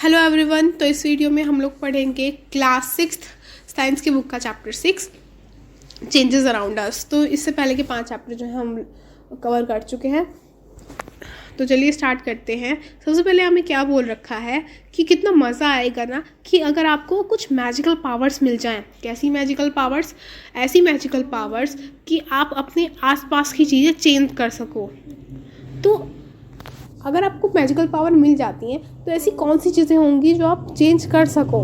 Hello everyone. तो इस video में हम लोग पढ़ेंगे क्लास 6 साइंस की बुक का चैप्टर 6 चेंजेस अराउंड अस। तो इससे पहले के 5 चैप्टर जो हैं हम कवर कर चुके हैं। तो चलिए स्टार्ट करते हैं। सबसे पहले हमें क्या बोल रखा है कि कितना मज़ा आएगा ना कि अगर आपको कुछ मैजिकल पावर्स मिल जाएं। कैसी मैजिकल पावर्स? ऐसी मैजिकल पावर्स कि आप अपने आसपास की चीज़ें चेंज कर सको। तो अगर आपको मैजिकल पावर मिल जाती हैं तो ऐसी कौन सी चीज़ें होंगी जो आप चेंज कर सको?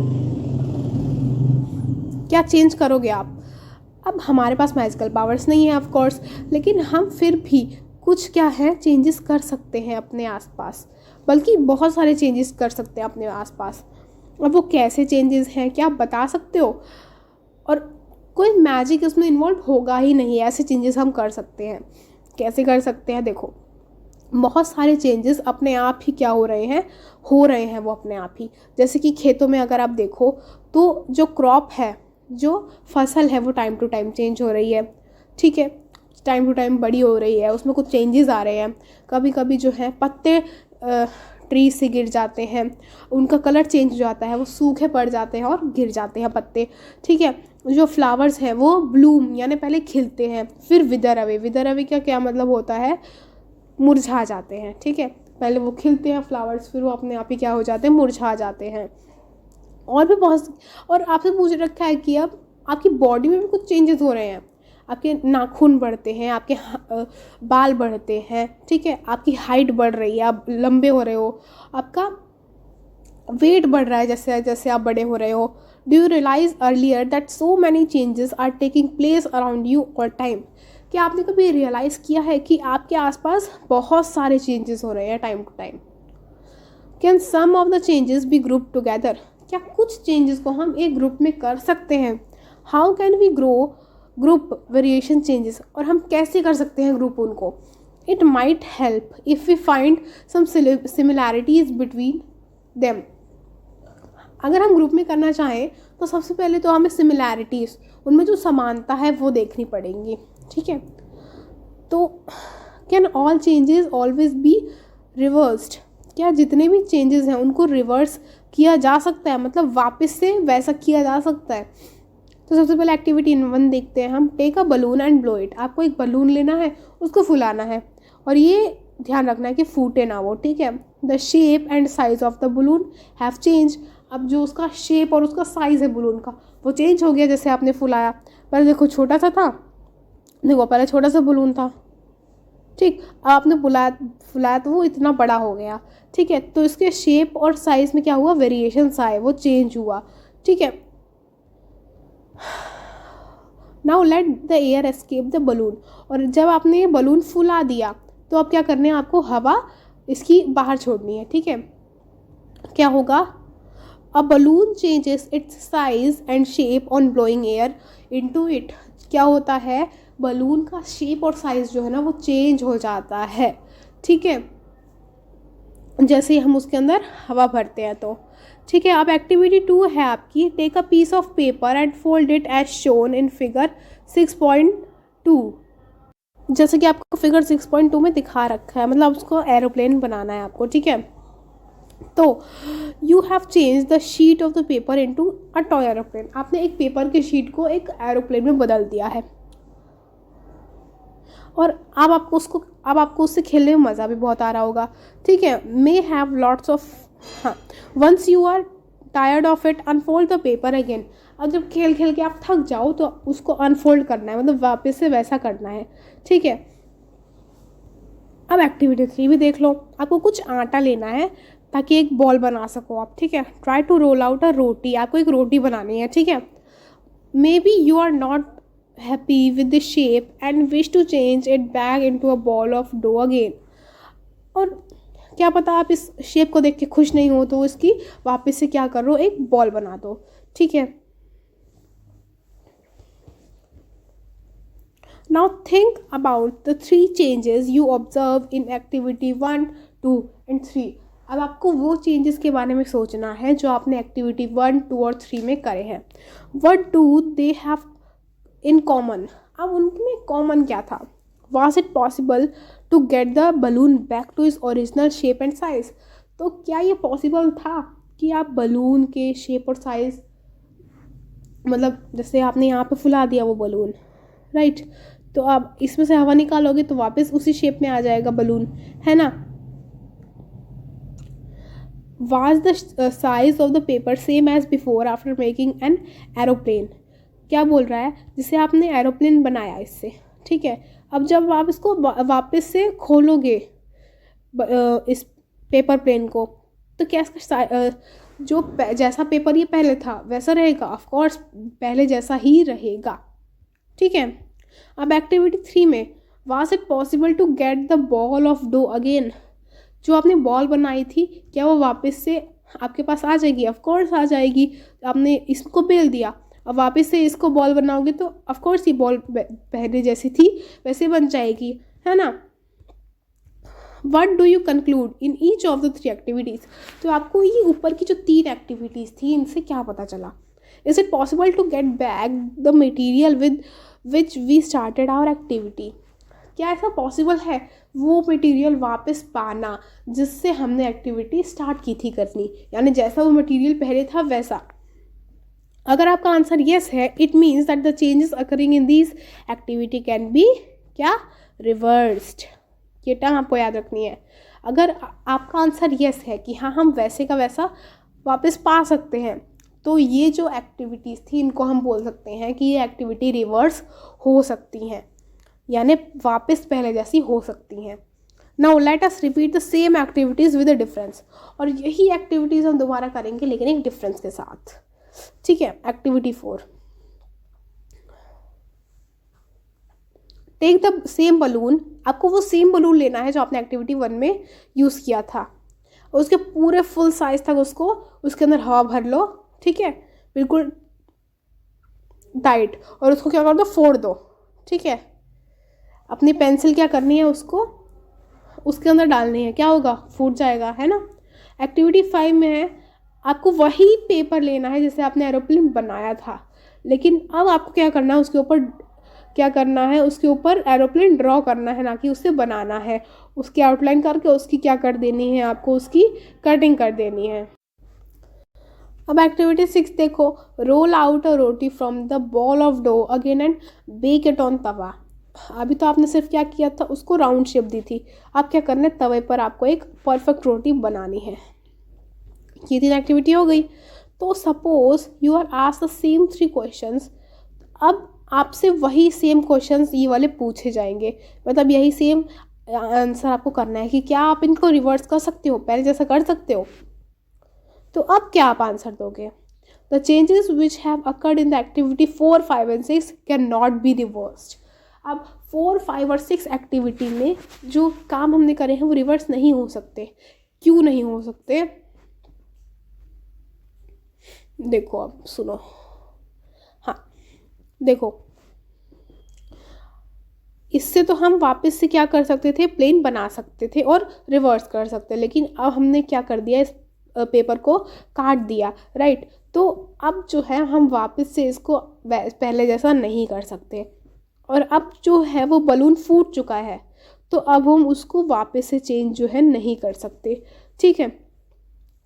क्या चेंज करोगे आप? अब हमारे पास मैजिकल पावर्स नहीं है ऑफ कोर्स, लेकिन हम फिर भी कुछ क्या है चेंजेस कर सकते हैं अपने आसपास, बल्कि बहुत सारे चेंजेस कर सकते हैं अपने आसपास। अब वो कैसे चेंजेस हैं, क्या आप बता सकते हो? और कोई मैजिक इसमें इन्वॉल्व होगा ही नहीं, ऐसे चेंजेस हम कर सकते हैं। कैसे कर सकते हैं? देखो, बहुत सारे चेंजेस अपने आप ही क्या हो रहे हैं वो अपने आप ही। जैसे कि खेतों में अगर आप देखो तो जो क्रॉप है, जो फसल है, वो टाइम टू टाइम चेंज हो रही है। ठीक है, टाइम टू टाइम बड़ी हो रही है, उसमें कुछ चेंजेस आ रहे हैं। कभी कभी जो है पत्ते ट्री से गिर जाते हैं, उनका कलर चेंज हो जाता है, वो सूखे पड़ जाते हैं और गिर जाते हैं पत्ते। ठीक है, जो फ्लावर्स हैं वो ब्लूम यानी पहले खिलते हैं, फिर विदर अवे का क्या मतलब होता है? मुरझा जाते हैं। ठीक है, पहले वो खिलते हैं फ्लावर्स, फिर वो अपने आप ही क्या हो जाते हैं? मुरझा जाते हैं। और भी बहुत, और आपसे पूछ रखा है कि अब आपकी बॉडी में भी कुछ चेंजेस हो रहे हैं। आपके नाखून बढ़ते हैं, आपके बाल बढ़ते हैं। ठीक है, आपकी हाइट बढ़ रही है, आप लंबे हो रहे हो, आपका वेट बढ़ रहा है जैसे जैसे आप बड़े हो रहे हो। Do you realise earlier that so many changes are taking place around you all time? क्या आपने कभी रियलाइज़ किया है कि आपके आसपास बहुत सारे चेंजेस हो रहे हैं time to time? Can some of the changes be group together? क्या कुछ चेंजेस को हम एक ग्रुप में कर सकते हैं? How can we grow group variation changes? और हम कैसे कर सकते हैं ग्रुप उनको? It might help if we find some similarities between them. अगर हम ग्रुप में करना चाहें तो सबसे पहले तो हमें सिमिलैरिटीज़, उनमें जो समानता है वो देखनी पड़ेंगी। ठीक है, तो can all changes always be reversed? क्या जितने भी चेंजेस हैं उनको रिवर्स किया जा सकता है, मतलब वापस से वैसा किया जा सकता है? तो सबसे पहले एक्टिविटी 1 देखते हैं हम। Take a balloon and blow it. आपको एक बलून लेना है, उसको फुलाना है, और ये ध्यान रखना है कि फूटे ना वो। ठीक है, the shape and size of the balloon have change. अब जो उसका शेप और उसका साइज़ है बलून का, वो चेंज हो गया जैसे आपने फुलाया। पर देखो छोटा सा था, देखो पहले छोटा सा बलून था। ठीक, आपने फुलाया तो वो इतना बड़ा हो गया। ठीक है, तो इसके शेप और साइज में क्या हुआ? वेरिएशंस आए, वो चेंज हुआ। ठीक है, now let the air escape the balloon. और जब आपने ये बलून फुला दिया तो अब क्या करना है? आपको हवा इसकी बाहर छोड़नी है। ठीक है, क्या होगा? A balloon changes it's size and shape on blowing air into it. क्या होता है? बलून का शेप और साइज जो है ना वो चेंज हो जाता है। ठीक है, जैसे ही हम उसके अंदर हवा भरते हैं तो। ठीक है, अब एक्टिविटी 2 है आपकी। Take a piece of paper and fold it as shown in figure 6.2। जैसे कि आपको फिगर 6.2 में दिखा रखा है, मतलब उसको एरोप्लेन बनाना है आपको। ठीक है, तो you have change the sheet of the paper into a toy aeroplane. आपने एक पेपर की शीट को एक एरोप्लेन में बदल दिया है, और अब आपको उससे खेलने में मज़ा भी बहुत आ रहा होगा। ठीक है, मे हैव लॉट्स ऑफ, हाँ, once you are tired of it unfold the paper again. अब जब खेल खेल के आप थक जाओ तो उसको अनफोल्ड करना है, मतलब वापस से वैसा करना है। ठीक है, अब एक्टिविटी 3 भी देख लो। आपको कुछ आटा लेना है ताकि एक बॉल बना सको आप। ठीक है, try to roll out a roti. आपको एक रोटी बनानी है। ठीक है, maybe you are not happy with the shape and wish to change it back into a ball of dough again. और क्या पता आप इस शेप को देख के खुश नहीं हो तो इसकी वापस से क्या करो? एक बॉल बना दो। ठीक है, now think about the 3 changes you observe in activity 1, 2 and 3। अब आपको वो चेंजेस के बारे में सोचना है जो आपने एक्टिविटी 1, 2 और 3 में करे हैं। What do they have in common? अब उनमें कॉमन क्या था? Was it possible to get the balloon back to its original shape and size? तो क्या ये पॉसिबल था कि आप बलून के शेप और साइज़, मतलब जैसे आपने यहाँ पे फुला दिया वो बलून, राइट, तो आप इसमें से हवा निकालोगे तो वापस उसी शेप में आ जाएगा बलून, है ना। Was the size of the paper same as before after making an aeroplane? क्या बोल रहा है, जिसे आपने एरोप्लेन बनाया इससे, ठीक है, अब जब आप इसको वापस से खोलोगे इस पेपर प्लेन को, तो क्या इसका जो जैसा पेपर ये पहले था वैसा रहेगा? ऑफ कोर्स पहले जैसा ही रहेगा, ठीक है। अब एक्टिविटी 3 में, was it possible to get the ball of dough again? जो आपने बॉल बनाई थी क्या वो वापस से आपके पास आ जाएगी? ऑफ कोर्स आ जाएगी। आपने इसको बेल दिया, अब वापस से इसको बॉल बनाओगे तो ऑफ कोर्स ये बॉल पहले जैसी थी वैसे बन जाएगी, है ना। What do you conclude in each of the 3 activities? तो आपको ये ऊपर की जो 3 एक्टिविटीज़ थी इनसे क्या पता चला? Is it possible to get back the material with which we started our activity? क्या ऐसा पॉसिबल है वो मटेरियल वापस पाना जिससे हमने एक्टिविटी स्टार्ट की थी करनी, यानी जैसा वो मटेरियल पहले था वैसा? अगर आपका आंसर येस है, it means that the changes occurring in this activity can be क्या, रिवर्स्ड। ये टर्म आपको याद रखनी है। अगर आपका आंसर येस है कि हाँ हम वैसे का वैसा वापस पा सकते हैं, तो ये जो एक्टिविटीज़ थी इनको हम बोल सकते हैं कि ये एक्टिविटी रिवर्स हो सकती हैं, यानी वापस पहले जैसी हो सकती हैं। Now let us repeat the same activities with a difference. और यही एक्टिविटीज़ हम दोबारा करेंगे लेकिन एक डिफरेंस के साथ, ठीक है। Activity 4, take the same balloon. आपको वो सेम बलून लेना है जो आपने एक्टिविटी 1 में यूज़ किया था, और उसके पूरे फुल साइज तक उसको उसके अंदर हवा भर लो, ठीक है, बिल्कुल टाइट, और उसको क्या कर दो, फोड़ दो, ठीक है। अपनी पेंसिल क्या करनी है, उसको उसके अंदर डालनी है, क्या होगा, फूट जाएगा, है ना। एक्टिविटी 5 में है, आपको वही पेपर लेना है जैसे आपने एरोप्लेन बनाया था, लेकिन अब आपको क्या करना है, उसके ऊपर क्या करना है, उसके ऊपर एरोप्लेन ड्रॉ करना है, ना कि उसे बनाना है। उसकी आउटलाइन करके उसकी क्या कर देनी है, आपको उसकी कटिंग कर देनी है। अब एक्टिविटी 6 देखो, roll out a roti from the ball of dough again and bake it on tawa. अभी तो आपने सिर्फ क्या किया था, उसको राउंड शेप दी थी, अब क्या करना है, तवे पर आपको एक परफेक्ट रोटी बनानी है। ये 3 एक्टिविटी हो गई। तो suppose you are asked the same 3 questions, अब आपसे वही सेम क्वेश्चंस ये वाले पूछे जाएंगे, मतलब यही सेम आंसर आपको करना है कि क्या आप इनको रिवर्स कर सकते हो, पहले जैसा कर सकते हो। तो अब क्या आप आंसर दोगे, the changes which have occurred in the activity 4, 5 and 6 can not be reversed. अब 4, 5 और 6 एक्टिविटी में जो काम हमने करे हैं वो रिवर्स नहीं हो सकते। क्यों नहीं हो सकते, देखो अब सुनो, हाँ देखो, इससे तो हम वापस से क्या कर सकते थे, प्लेन बना सकते थे और रिवर्स कर सकते, लेकिन अब हमने क्या कर दिया, इस पेपर को काट दिया, राइट। तो अब जो है हम वापस से इसको पहले जैसा नहीं कर सकते, और अब जो है वो बलून फूट चुका है, तो अब हम उसको वापस से चेंज जो है नहीं कर सकते, ठीक है।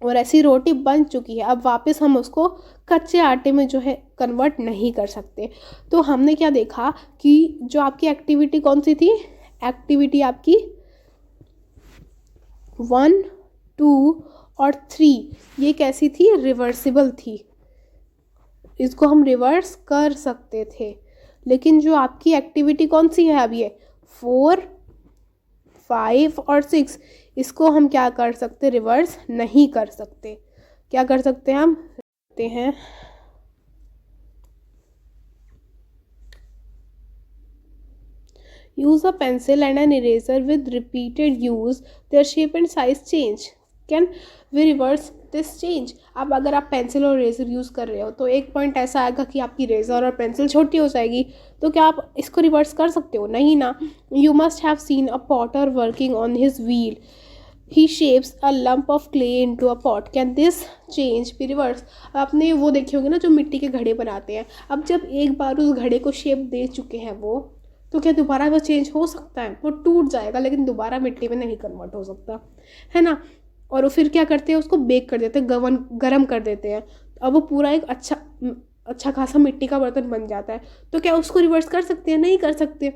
और ऐसी रोटी बन चुकी है, अब वापस हम उसको कच्चे आटे में जो है कन्वर्ट नहीं कर सकते। तो हमने क्या देखा कि जो आपकी एक्टिविटी कौन सी थी, एक्टिविटी आपकी 1, 2 और 3 ये कैसी थी, रिवर्सिबल थी, इसको हम रिवर्स कर सकते थे। लेकिन जो आपकी एक्टिविटी कौन सी है अब, ये 4, 5 और 6, इसको हम क्या कर सकते, रिवर्स नहीं कर सकते। क्या कर सकते हैं हम, सकते हैं use a pencil and an eraser with repeated use their shape and size change, can we reverse this change। अब अगर आप पेंसिल और इरेजर यूज़ कर रहे हो तो एक पॉइंट ऐसा आएगा कि आपकी इरेजर और पेंसिल छोटी हो जाएगी, तो क्या आप इसको रिवर्स कर सकते हो, नहीं ना। You must have seen a Potter working on his wheel, he shapes a lump of clay into a pot, can this change be reversed। आपने वो देखे होंगे ना जो मिट्टी के घड़े बनाते हैं, अब जब एक बार उस घड़े को शेप दे चुके हैं वो, तो क्या दोबारा वो चेंज हो सकता है, वो टूट जाएगा लेकिन दोबारा मिट्टी में नहीं कन्वर्ट हो सकता, है ना। और वो फिर क्या करते हैं, उसको बेक कर देते हैं, गरम कर देते हैं। अब वो पूरा एक अच्छा खासा मिट्टी का बर्तन बन जाता है। तो क्या उसको रिवर्स कर सकते हैं? नहीं कर सकते।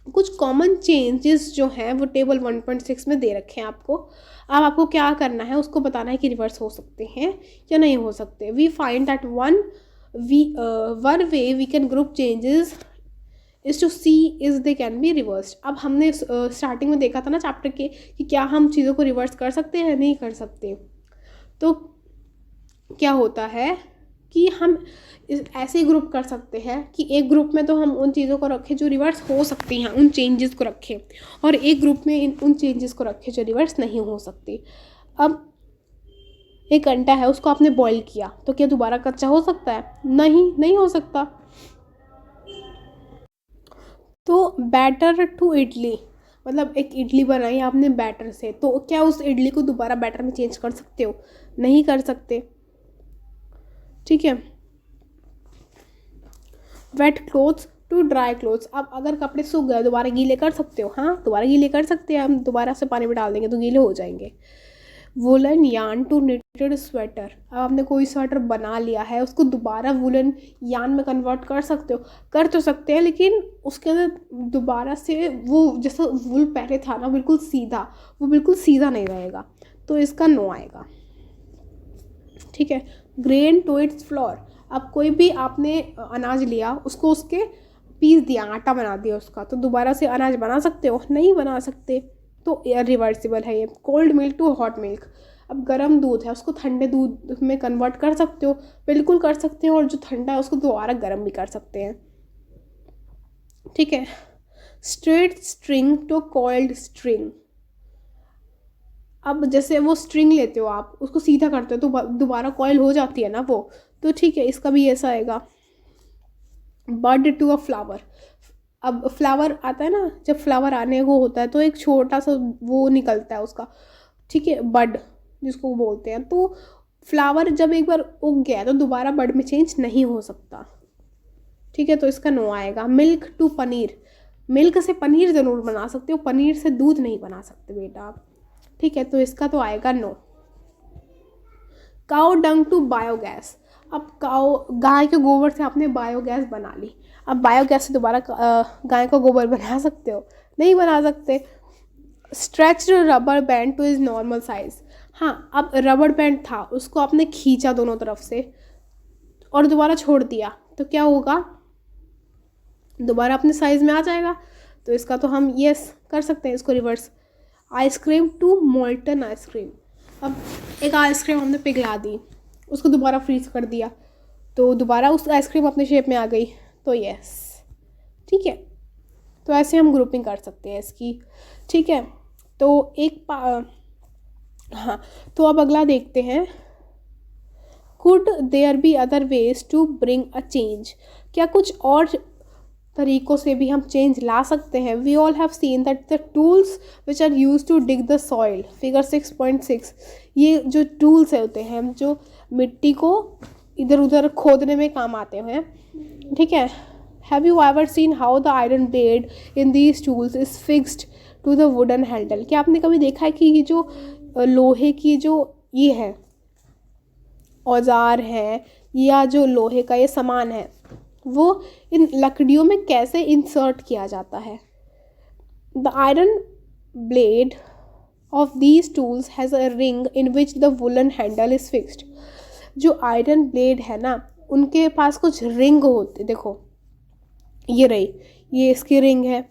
कुछ कॉमन चेंजेस जो हैं वो टेबल 1.6 में दे रखे हैं आपको। अब आपको क्या करना है, उसको बताना है कि रिवर्स हो सकते हैं या नहीं हो सकते। We find that one way we can group changes is to see is they can be reversed. अब हमने स्टार्टिंग में देखा था ना चैप्टर के कि क्या हम चीज़ों को रिवर्स कर सकते हैं, नहीं कर सकते। तो क्या होता है कि हम ऐसे ही ग्रुप कर सकते हैं कि एक ग्रुप में तो हम उन चीज़ों को रखें जो रिवर्स हो सकती हैं, उन चेंजेस को रखें, और एक ग्रुप में उन चेंजेस को रखें जो रिवर्स नहीं हो सकती। अब एक अंडा है, उसको आपने बॉईल किया, तो क्या दोबारा कच्चा हो सकता है? नहीं हो सकता। तो बैटर टू इडली, मतलब एक इडली बनाई आपने बैटर से, तो क्या उस इडली को दोबारा बैटर में चेंज कर सकते हो? नहीं कर सकते। ठीक है। Wet clothes to dry clothes, अब अगर कपड़े सूख गए दोबारा गीले कर सकते हो? हाँ, दोबारा गीले कर सकते हैं, हम दोबारा से पानी में डाल देंगे तो गीले हो जाएंगे। Woollen yarn to knitted sweater, अब आपने कोई स्वेटर बना लिया है, उसको दोबारा वुलन यार्न में कन्वर्ट कर सकते हो? कर तो सकते हैं, लेकिन उसके अंदर दोबारा से वो जैसा वुल पहले था ना बिल्कुल सीधा, वो बिल्कुल सीधा नहीं रहेगा, तो इसका नो आएगा। ठीक है। ग्रेन टू इट्स फ्लोर, अब कोई भी आपने अनाज लिया, उसको उसके पीस दिया, आटा बना दिया उसका, तो दोबारा से अनाज बना सकते हो? नहीं बना सकते, तो रिवर्सिबल है ये। Cold milk to hot milk, अब गर्म दूध है, उसको ठंडे दूध में कन्वर्ट कर सकते हो? बिल्कुल कर सकते हो, और जो ठंडा है उसको दोबारा गर्म भी कर सकते हैं। ठीक है। Straight string to coiled string, अब जैसे वो स्ट्रिंग लेते हो आप, उसको सीधा करते हो तो दोबारा कॉइल हो जाती है ना वो, तो ठीक है, इसका भी ऐसा आएगा। बड टू अ फ्लावर, अब फ्लावर आता है ना, जब फ्लावर आने को होता है तो एक छोटा सा वो निकलता है उसका, ठीक है, बड जिसको वो बोलते हैं। तो फ्लावर जब एक बार उग गया तो दोबारा बड में चेंज नहीं हो सकता। ठीक है, तो इसका नो आएगा। मिल्क टू पनीर, मिल्क से पनीर ज़रूर बना सकते हो, पनीर से दूध नहीं बना सकते बेटा आप। ठीक है, तो इसका तो आएगा no. Cow dung to biogas, अब गाय के गोबर से आपने बायोगैस बना ली, अब बायोगैस से दोबारा गाय का गोबर बना सकते हो? नहीं बना सकते। Stretch rubber band two is normal size, हाँ, अब रबर बैंड था, उसको आपने खींचा दोनों तरफ से और दोबारा छोड़ दिया, तो क्या होगा? दोबारा अपने साइज़ में आ जाएगा। तो इसका तो हम यस कर सकते हैं, इसको reverse. Ice cream to molten ice cream, अब एक आइसक्रीम हमने पिघला दी, उसको दोबारा फ्रीज कर दिया, तो दोबारा उस आइसक्रीम अपने शेप में आ गई, तो यस। ठीक है, तो ऐसे हम ग्रुपिंग कर सकते हैं इसकी। ठीक है, तो हाँ, तो अब अगला देखते हैं। Could there be other ways to bring a change, क्या कुछ और तरीक़ों से भी हम चेंज ला सकते हैं? We all have seen that the tools which are use to dig the soil, figure 6.6, ये जो टूल्स होते हैं जो मिट्टी को इधर उधर खोदने में काम आते हैं। ठीक है। Have you ever seen how the iron blade in these tools is fixed to the wooden handle, क्या आपने कभी देखा है कि ये जो लोहे की जो ये है औजार है या जो लोहे का ये सामान है वो इन लकड़ियों में कैसे इंसर्ट किया जाता है? The iron blade of these tools has a ring in which the woollen handle is fixed, जो आयरन ब्लेड है ना उनके पास कुछ रिंग होते, देखो ये रही, ये इसकी रिंग है,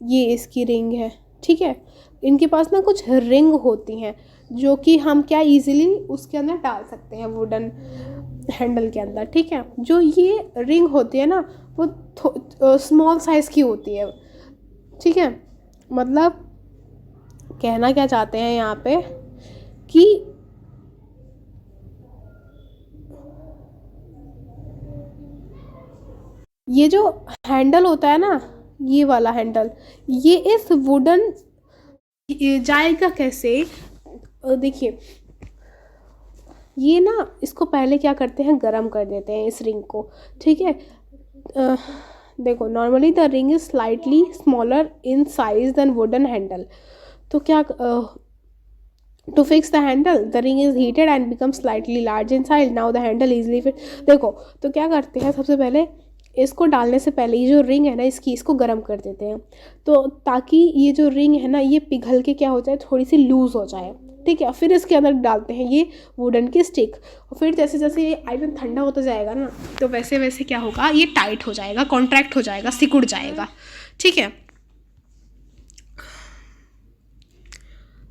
ये इसकी रिंग है। ठीक है, इनके पास ना कुछ रिंग होती हैं जो कि हम क्या इजीली उसके अंदर डाल सकते हैं वुडन हैंडल के अंदर। ठीक है, जो ये रिंग होती है ना वो स्मॉल साइज़ की होती है। ठीक है, मतलब कहना क्या चाहते हैं यहाँ पे कि ये जो हैंडल होता है ना, ये वाला हैंडल, ये इस वुडन जाएगा कैसे? देखिए ये ना इसको पहले क्या करते हैं, गरम कर देते हैं इस रिंग को। ठीक है, देखो normally the ring is slightly smaller in size than wooden handle, तो क्या To fix the handle, the ring is heated and becomes slightly large inside. Now the handle easily fit. देखो तो क्या करते हैं, सबसे पहले इसको डालने से पहले ये जो रिंग है ना इसकी, इसको गर्म कर देते हैं, तो ताकि ये जो रिंग है ना ये पिघल के क्या हो जाए, थोड़ी सी लूज़ हो जाए, ठीक है। फिर इसके अंदर डालते हैं ये वुडन की स्टिक, और फिर जैसे जैसे ये आयरन ठंडा होता जाएगा ना, तो वैसे वैसे क्या होगा, ये टाइट हो जाएगा, कॉन्ट्रैक्ट हो जाएगा, सिकुड़ जाएगा, ठीक है।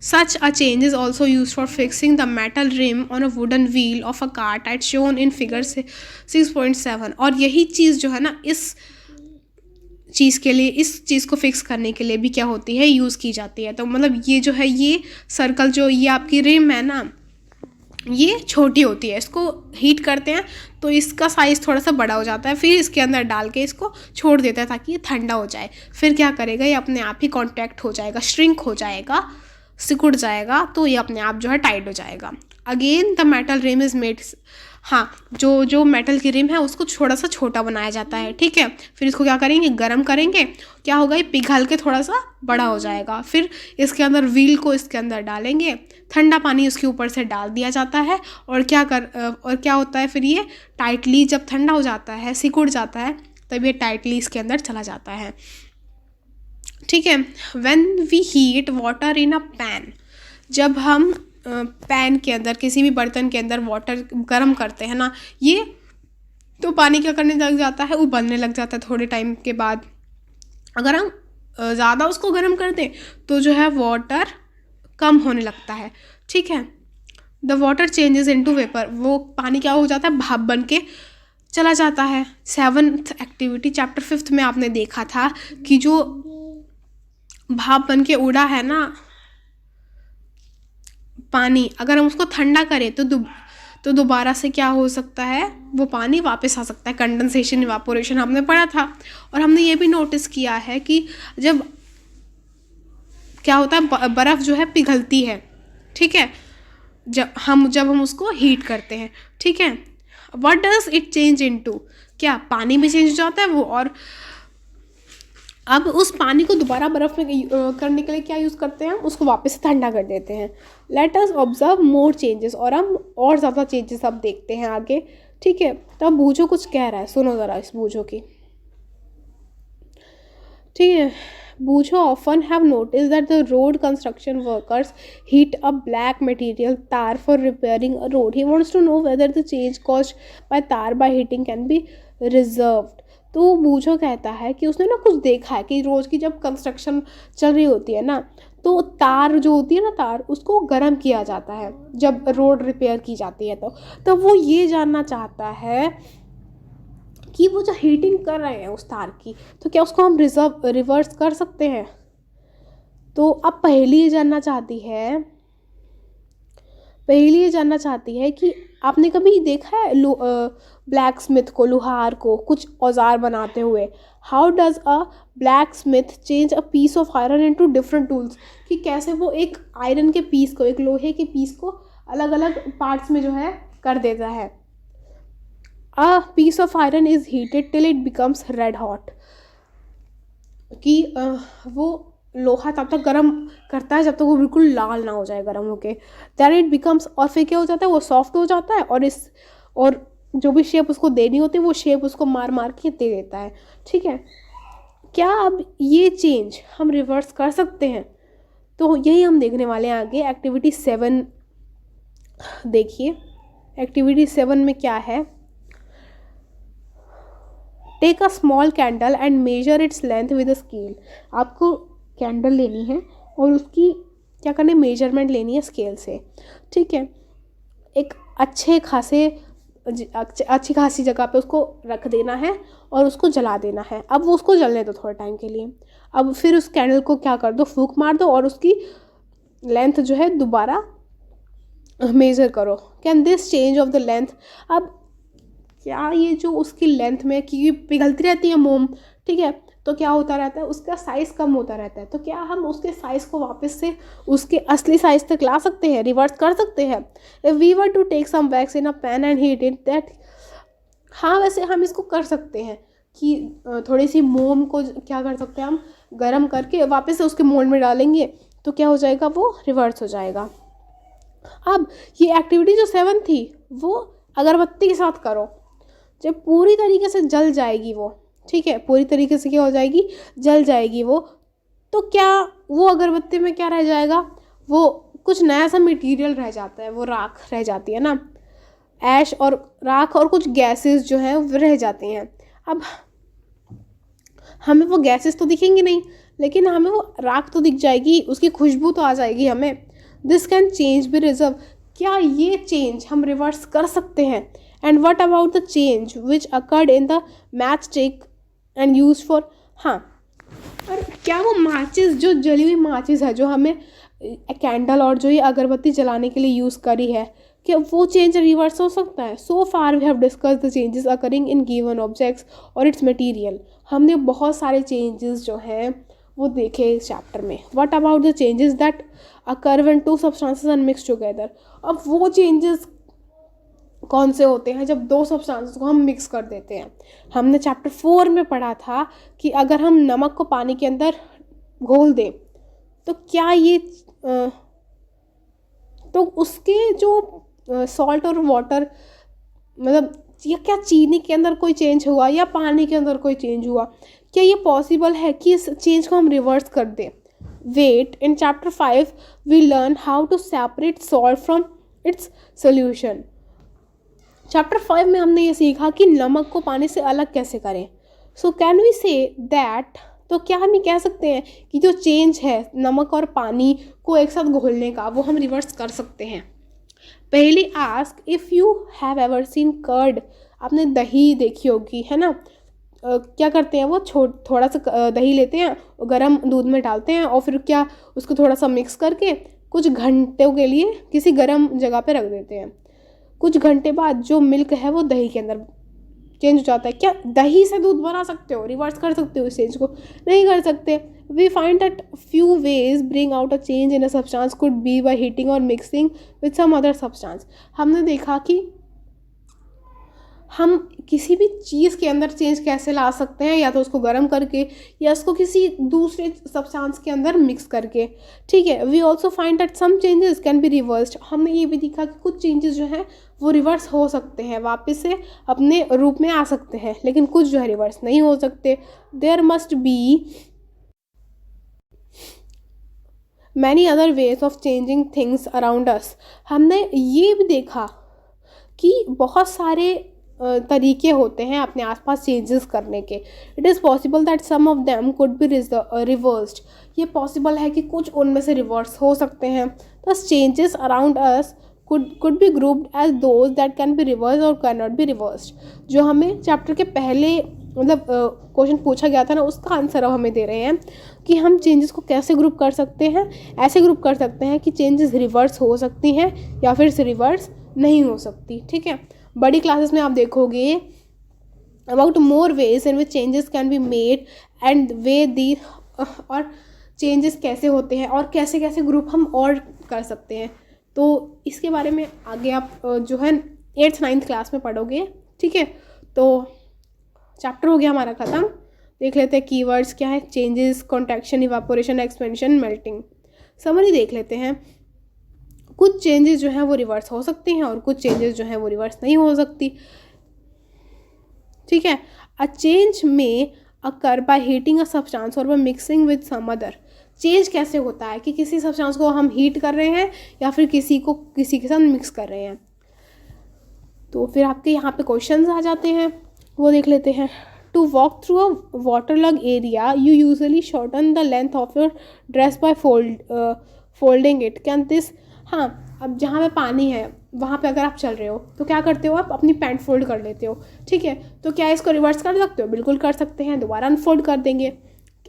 Such a change is also used for fixing the metal rim on a wooden wheel of a cart as shown in figure 6.7। और यही चीज़ जो है ना इस चीज़ के लिए, इस चीज़ को फिक्स करने के लिए भी क्या होती है, यूज़ की जाती है। तो मतलब ये जो है ये सर्कल जो ये आपकी रिम है ना ये छोटी होती है, इसको हीट करते हैं तो इसका साइज़ थोड़ा सा बड़ा हो जाता है, फिर इसके अंदर डाल के इसको छोड़ देते हैं ताकि ये ठंडा हो जाए। फिर क्या करेगा, ये अपने आप ही कॉन्टैक्ट हो जाएगा, श्रिंक हो जाएगा, सिकुड़ जाएगा, तो ये अपने आप जो है टाइट हो जाएगा। Again the metal rim is made, हाँ जो मेटल की रिम है उसको थोड़ा सा छोटा बनाया जाता है, ठीक है। फिर इसको क्या करेंगे, गर्म करेंगे, क्या होगा, ये पिघल के थोड़ा सा बड़ा हो जाएगा। फिर इसके अंदर व्हील को इसके अंदर डालेंगे, ठंडा पानी उसके ऊपर से डाल दिया जाता है, और क्या होता है, फिर ये टाइटली जब ठंडा हो जाता है, सिकुड़ जाता है, तब ये टाइटली इसके अंदर चला जाता है, ठीक है। When we heat water in a pan, जब हम पैन के अंदर, किसी भी बर्तन के अंदर वाटर गर्म करते हैं ना, ये तो पानी क्या करने लग जाता है, उबलने लग जाता है थोड़े टाइम के बाद। अगर हम ज़्यादा उसको गर्म कर दें तो जो है वाटर कम होने लगता है, ठीक है। The water changes into vapour, वो पानी क्या हो जाता है, भाप बन के चला जाता है। 7th एक्टिविटी चैप्टर 5 में आपने देखा था कि जो भाप बन के उड़ा है ना पानी, अगर हम उसको ठंडा करें तो दोबारा से क्या हो सकता है, वो पानी वापस आ सकता है। कंडेंसेशन, इवापोरेशन हमने पढ़ा था। और हमने ये भी नोटिस किया है कि जब क्या होता है, बर्फ़ जो है पिघलती है, ठीक है, जब हम उसको हीट करते हैं, ठीक है। What does it change into, क्या पानी में चेंज हो जाता है वो, और अब उस पानी को दोबारा बर्फ़ में करने के लिए क्या यूज़ करते हैं, उसको वापस से ठंडा कर देते हैं। Let us observe more changes, और हम और ज़्यादा चेंजेस अब देखते हैं आगे, ठीक है। तो अब बूझो कुछ कह रहा है, सुनो ज़रा इस बूझो की, ठीक है। Boojho often have notice that the road construction workers heat a black material tar for repairing a road. He wants to know whether the change caused by tar by heating can be reversed. तो बूझो कहता है कि उसने ना कुछ देखा है कि रोज़ की जब कंस्ट्रक्शन चल रही होती है ना, तो तार जो होती है ना, तार उसको गर्म किया जाता है जब रोड रिपेयर की जाती है। तो वो ये जानना चाहता है कि वो जो हीटिंग कर रहे हैं उस तार की, तो क्या उसको हम रिवर्स कर सकते हैं। तो अब पहेली ये जानना चाहती है कि आपने कभी देखा है ब्लैक स्मिथ को, लोहार को कुछ औजार बनाते हुए। How does a blacksmith change a piece of iron into different tools, कि कैसे वो एक आयरन के पीस को, एक लोहे के पीस को अलग अलग पार्ट्स में जो है कर देता है। A piece of iron is heated till it becomes red hot, कि वो लोहा तब तक गर्म करता है जब तक वो बिल्कुल लाल ना हो जाए गर्म होके। दैन इट बिकम्स, और फिर क्या हो जाता है, वो सॉफ्ट हो जाता है, और जो भी शेप उसको देनी होती है वो शेप उसको मार मार के दे देता है, ठीक है। क्या अब ये चेंज हम रिवर्स कर सकते हैं, तो यही हम देखने वाले हैं आगे। एक्टिविटी 7 देखिए, एक्टिविटी 7 में क्या है, take a small candle and measure its length with a scale. आपको कैंडल लेनी है और उसकी क्या करनी, मेजरमेंट लेनी है स्केल से, ठीक है। एक अच्छी खासी जगह पे उसको रख देना है और उसको जला देना है। अब वो उसको जलने दो थोड़े टाइम के लिए। अब फिर उस कैंडल को क्या कर दो, फूंक मार दो और उसकी लेंथ जो है दोबारा मेज़र करो। Can this change of the length, अब क्या ये जो उसकी लेंथ में, क्योंकि पिघलती रहती है मोम, ठीक है, तो क्या होता रहता है, उसका साइज़ कम होता रहता है। तो क्या हम उसके साइज़ को वापस से उसके असली साइज़ तक ला सकते हैं, रिवर्स कर सकते हैं। If we were to take some wax in a pan and heat it that, हाँ वैसे हम इसको कर सकते हैं कि थोड़ी सी मोम को क्या कर सकते हैं, हम गर्म करके वापस से उसके मोल्ड में डालेंगे तो क्या हो जाएगा, वो रिवर्स हो जाएगा। अब ये एक्टिविटी जो 7 थी वो अगरबत्ती के साथ करो, जब पूरी तरीके से जल जाएगी वो, ठीक है, पूरी तरीके से क्या हो जाएगी, जल जाएगी वो, तो क्या वो अगरबत्ती में क्या रह जाएगा, वो कुछ नया सा मटेरियल रह जाता है, वो राख रह जाती है ना, ऐश और राख और कुछ गैसेस जो हैं वो रह जाती हैं। अब हमें वो गैसेस तो दिखेंगी नहीं, लेकिन हमें वो राख तो दिख जाएगी, उसकी खुशबू तो आ जाएगी हमें। This can change be reversed, क्या ये चेंज हम रिवर्स कर सकते हैं? And what about the change which occurred in the matchstick and use for, हाँ, और क्या वो माचिस, जो जली हुई माचिस है जो हमें कैंडल और जो ये अगरबत्ती जलाने के लिए यूज़ करी है, क्या वो चेंज रिवर्स हो सकता है? So far we have discuss the changes occurring in given objects और इट्स मटेरियल। हमने बहुत सारे चेंजेस जो हैं वो देखे इस चैप्टर में। What about the changes that occur when two substances are mixed together, अब वो चेंजेस कौन से होते हैं जब दो सब्सटेंसेस को हम मिक्स कर देते हैं? हमने चैप्टर 4 में पढ़ा था कि अगर हम नमक को पानी के अंदर घोल दें तो क्या ये तो उसके जो सॉल्ट और वाटर, मतलब या क्या चीनी के अंदर कोई चेंज हुआ या पानी के अंदर कोई चेंज हुआ, क्या ये पॉसिबल है कि इस चेंज को हम रिवर्स कर दें? Wait, in chapter 5 we learn how to separate salt from its solution. Chapter 5 में हमने ये सीखा कि नमक को पानी से अलग कैसे करें। So can we say that, तो क्या हम ये कह सकते हैं कि जो चेंज है नमक और पानी को एक साथ घोलने का, वो हम रिवर्स कर सकते हैं? पहले ask if you have ever seen curd, आपने दही देखी होगी, है ना? क्या करते हैं वो, थोड़ा सा दही लेते हैं, गर्म दूध में डालते हैं और फिर क्या उसको थोड़ा सा मिक्स करके कुछ घंटों के लिए किसी गर्म जगह पे रख देते हैं। कुछ घंटे बाद जो मिल्क है वो दही के अंदर चेंज हो जाता है। क्या दही से दूध बना सकते हो, रिवर्स कर सकते हो इस चेंज को? नहीं कर सकते। We find that few ways bring out a change in a substance could be by heating और mixing with some other substance. हमने देखा कि हम किसी भी चीज़ के अंदर चेंज कैसे ला सकते हैं, या तो उसको गर्म करके या उसको किसी दूसरे सब्सटेंस के अंदर मिक्स करके, ठीक है। We also find that some changes can be reversed, हमने ये भी देखा कि कुछ चेंजेस जो हैं वो रिवर्स हो सकते हैं, वापस से अपने रूप में आ सकते हैं, लेकिन कुछ जो है रिवर्स नहीं हो सकते। There must be many other ways of changing things around us. हमने ये भी देखा कि बहुत सारे तरीके होते हैं अपने आसपास चेंजेस करने के। It is possible that some of them could be reversed, ये पॉसिबल है कि कुछ उनमें से रिवर्स हो सकते हैं। दस changes around us could be grouped as those that can be reversed or cannot be reversed। जो हमें चैप्टर के पहले मतलब क्वेश्चन पूछा गया था ना, उसका आंसर अब हमें दे रहे हैं कि हम चेंजेस को कैसे ग्रुप कर सकते हैं। ऐसे ग्रुप कर सकते हैं कि चेंजेस रिवर्स हो सकती हैं या फिर से रिवर्स नहीं हो सकती, ठीक है। बड़ी क्लासेस में आप देखोगे about more ways in which changes can be made and way the, और चेंजेस कैसे होते हैं और कैसे कैसे ग्रुप हम और कर सकते हैं। तो इसके बारे में आगे आप जो है 8th 9th क्लास में पढ़ोगे, ठीक है। तो चैप्टर हो गया हमारा ख़त्म। देख लेते हैं कीवर्ड्स क्या है, changes, contraction, evaporation, expansion, melting. Summary देख लेते हैं। कुछ चेंजेस जो हैं वो रिवर्स हो सकती हैं और कुछ चेंजेस जो हैं वो रिवर्स नहीं हो सकती, ठीक है। अ चेंज में occur by heating a substance और by mixing with some other. Change कैसे होता है कि किसी सब्सटेंस को हम हीट कर रहे हैं या फिर किसी के साथ मिक्स कर रहे हैं। तो फिर आपके यहाँ पे क्वेश्चंस आ जाते हैं, वो देख लेते हैं। To walk through a water log area you usually shorten the length of your dress by folding it, can this, हाँ, अब जहाँ पे पानी है वहाँ पे अगर आप चल रहे हो तो क्या करते हो, आप अपनी पैंट फोल्ड कर लेते हो, ठीक है। तो क्या इसको रिवर्स कर सकते हो? बिल्कुल कर सकते हैं, दोबारा अनफोल्ड कर देंगे।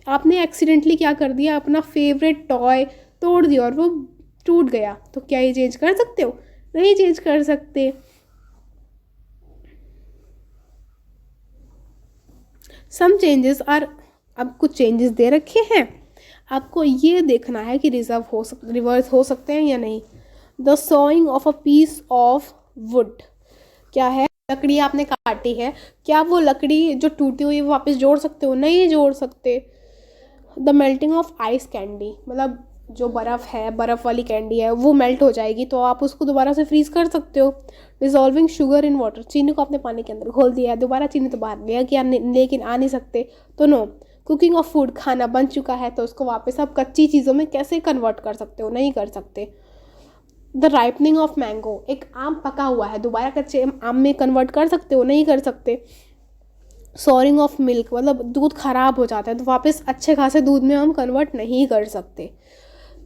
आपने एक्सीडेंटली क्या कर दिया, अपना फेवरेट टॉय तोड़ दिया और वो टूट गया, तो क्या ये चेंज कर सकते हो? नहीं चेंज कर सकते। सम चेंजेस आर, अब कुछ चेंजेस दे रखे हैं, आपको ये देखना है कि रिवर्स हो सकते हैं या नहीं। The sawing of a piece of wood, क्या है, लकड़ी आपने काटी है, क्या वो लकड़ी जो टूटी हुई है वो वापस जोड़ सकते हो? नहीं जोड़ सकते। The melting of ice candy, मतलब जो बर्फ़ है, बर्फ़ वाली कैंडी है, वो मेल्ट हो जाएगी, तो आप उसको दोबारा से फ्रीज़ कर सकते हो। डिज़ोल्विंग शुगर इन वाटर, चीनी को आपने पानी के अंदर घोल दिया है, दोबारा चीनी तो बाहर लेकिन आ नहीं सकते, तो नो। कुकिंग ऑफ फूड, खाना बन चुका है तो उसको वापस आप कच्ची चीज़ों में कैसे कन्वर्ट कर सकते हो, नहीं कर सकते। द राइपनिंग ऑफ मैंगो, एक आम पका हुआ है, दोबारा कच्चे आम में कन्वर्ट कर सकते हो, नहीं कर सकते। सॉरिंग ऑफ मिल्क, मतलब दूध ख़राब हो जाता है तो वापस अच्छे खासे दूध में हम कन्वर्ट नहीं कर सकते,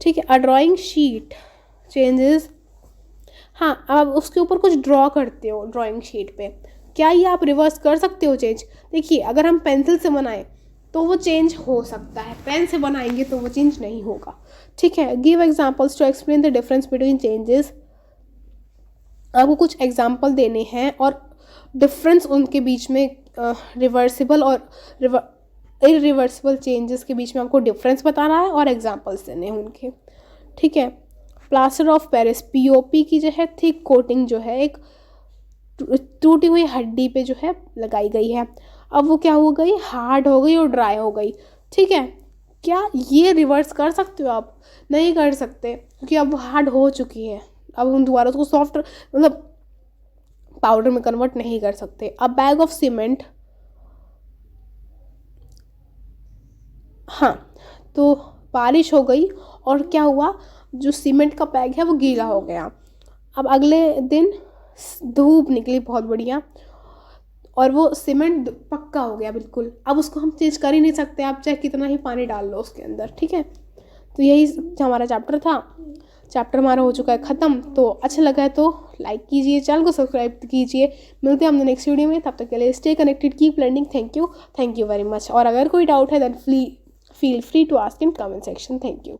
ठीक है। अ ड्राइंग शीट चेंजेस, हाँ, आप उसके ऊपर कुछ ड्रॉ करते हो ड्राइंग शीट पे, क्या ये आप रिवर्स कर सकते हो चेंज? देखिए, अगर हम पेंसिल से बनाएं तो वो चेंज हो सकता है, पेन से बनाएंगे तो वो चेंज नहीं होगा, ठीक है। Give examples to explain the difference between changes, आपको कुछ एग्जांपल देने हैं और डिफरेंस उनके बीच में, रिवर्सिबल और इरिवर्सिबल चेंजेस के बीच में आपको डिफरेंस बताना है और एग्जांपल्स देने हैं उनके, ठीक है। प्लास्टर ऑफ पेरिस, पीओपी की जो है थिक कोटिंग जो है एक टूटी हुई हड्डी पे जो है लगाई गई है, अब वो क्या हो गई, हार्ड हो गई और ड्राई हो गई, ठीक है। क्या ये रिवर्स कर सकते हो आप? नहीं कर सकते, क्योंकि अब हार्ड हो चुकी है, अब हम दोबारा उसको सॉफ्ट मतलब पाउडर में कन्वर्ट नहीं कर सकते। अब बैग ऑफ सीमेंट, हाँ, तो बारिश हो गई और क्या हुआ, जो सीमेंट का बैग है वो गीला हो गया। अब अगले दिन धूप निकली बहुत बढ़िया और वो सीमेंट पक्का हो गया बिल्कुल, अब उसको हम चेंज कर ही नहीं सकते, आप चाहे कितना ही पानी डाल लो उसके अंदर, ठीक है। तो यही हमारा चैप्टर था, चैप्टर हमारा हो चुका है ख़त्म। तो अच्छा लगा है तो लाइक कीजिए, चैनल को सब्सक्राइब कीजिए। मिलते हैं हम नेक्स्ट वीडियो में, तब तक के लिए stay connected, keep learning. Thank you very much. और अगर कोई डाउट है then feel free to ask in comment section. Thank you.